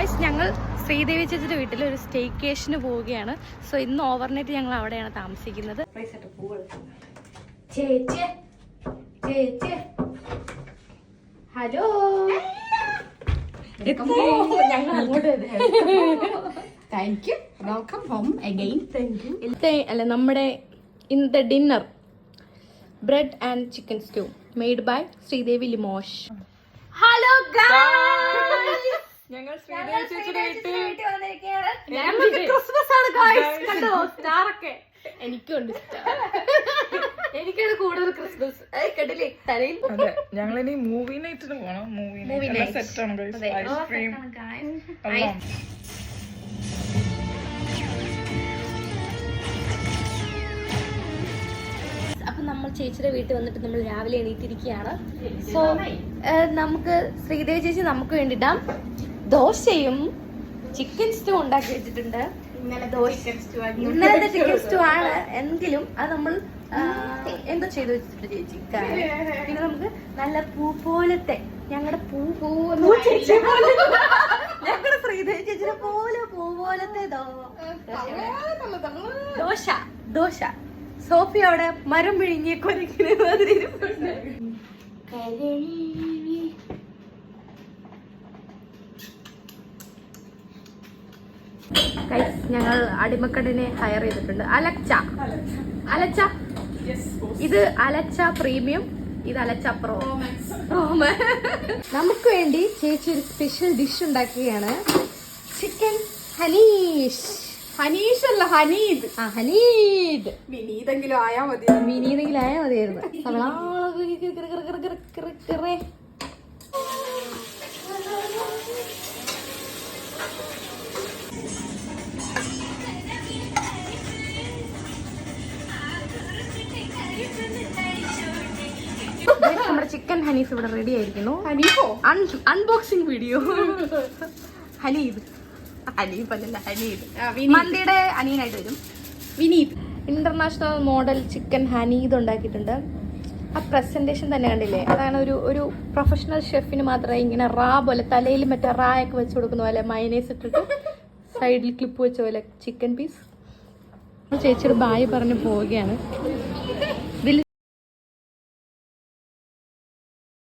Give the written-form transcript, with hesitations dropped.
Guys, ഞങ്ങൾ ശ്രീദേവി ചേച്ചിയുടെ വീട്ടിൽ ഒരു സ്റ്റേക്കേഷന് പോവുകയാണ്. സോ ഇന്ന് ഓവർനൈറ്റ് ഞങ്ങൾ അവിടെയാണ് താമസിക്കുന്നത്. ഹലോ, ഞങ്ങൾ അങ്ങോട്ട് thank you, welcome home again. അല്ല, നമ്മുടെ ഇന്നത്തെ dinner bread and chicken stew made by Sreedevi Limosh. Hello guys, ഞങ്ങൾ ശ്രീദേവി ചേച്ചിയുടെ വീട്ടിൽ വന്നിരിക്കുകയാണ്. ഞങ്ങൾക്ക് ക്രിസ്മസ് ആണ് ഗൈസ്. കണ്ടോ സ്റ്റാറൊക്കെ? എനിക്കുണ്ട് സ്റ്റാർ. എനിക്കാണ് കൂടുതൽ ക്രിസ്മസ്. കണ്ടില്ലേ തലയിൽ. അതെ, ഞങ്ങളിനി മൂവി നൈറ്റിന് പോണം. മൂവി നൈറ്റ് സെറ്റ് ആണ് ഗൈസ്. ഐസ്ക്രീം അപ്പൊ നമ്മൾ ചേച്ചിയുടെ വീട്ടിൽ വന്നിട്ട് നമ്മൾ രാവിലെ എണീറ്റിരിക്കുകയാണ്. സോ നമുക്ക് ശ്രീദേവി ചേച്ചി നമുക്ക് വേണ്ടിട്ടാ ദോശയും ചിക്കൻ സ്റ്റൂ ഉണ്ടാക്കി വെച്ചിട്ടുണ്ട്. ഇന്നലത്തെ ചിക്കൻ സ്റ്റൂ ആണ് എങ്കിലും അത് നമ്മൾ എന്തോ ചെയ്ത് വെച്ചിട്ടുണ്ട് ചേച്ചി. പിന്നെ നമുക്ക് നല്ല പൂ പോലത്തെ ഞങ്ങളുടെ ഞങ്ങളുടെ ശ്രീദേവി ചേച്ചിയുടെ പോലെ പൂ പോലത്തെ ദോശ. സോഫി അവിടെ മരം പിഴിഞ്ഞ് കൊരക്കിന് മാതിരി ഞങ്ങൾ അടിമക്കടിനെ ഹയർ ചെയ്തിട്ടുണ്ട്. അലച്ച ഇത് അലച്ച പ്രീമിയം, ഇത് അലച്ച പ്രോ. നമുക്ക് വേണ്ടി ചേച്ചി ഒരു സ്പെഷ്യൽ ഡിഷ് ഉണ്ടാക്കുകയാണ്. ചിക്കൻ ഹനീഷ്. ഹനീഷ് അല്ല, ഹനീദ്. ഹനീദ്. വിനീതെങ്കിലും ആയാ മതി. വിനീതെങ്കിലും ആയാ മതിയായിരുന്നു. നമ്മുടെ ചിക്കൻ ഹനീസ് ഇവിടെ റെഡി ആയിരിക്കുന്നു. Unboxing video. ഹനീദ് അല്ലല്ല, ഹനീദ് മന്തിയുടെ അനിയനായിട്ട് വരും. വിനീത് ഇന്റർനാഷണൽ മോഡൽ ചിക്കൻ ഹനീദ് ഉണ്ടാക്കിയിട്ടുണ്ട്. ആ പ്രസന്റേഷൻ തന്നെ കണ്ടില്ലേ? അതാണ് ഒരു പ്രൊഫഷണൽ ഷെഫിന് മാത്രമേ ഇങ്ങനെ റാ പോലെ തലയിൽ മറ്റേ റാ ഒക്കെ വെച്ച് കൊടുക്കുന്ന പോലെ മയനേസ് ഇട്ടിട്ട് സൈഡിൽ ക്ലിപ്പ് വെച്ച പോലെ ചിക്കൻ പീസ്. ചേച്ചിയുടെ ബായ് പറഞ്ഞ് പോവുകയാണ്.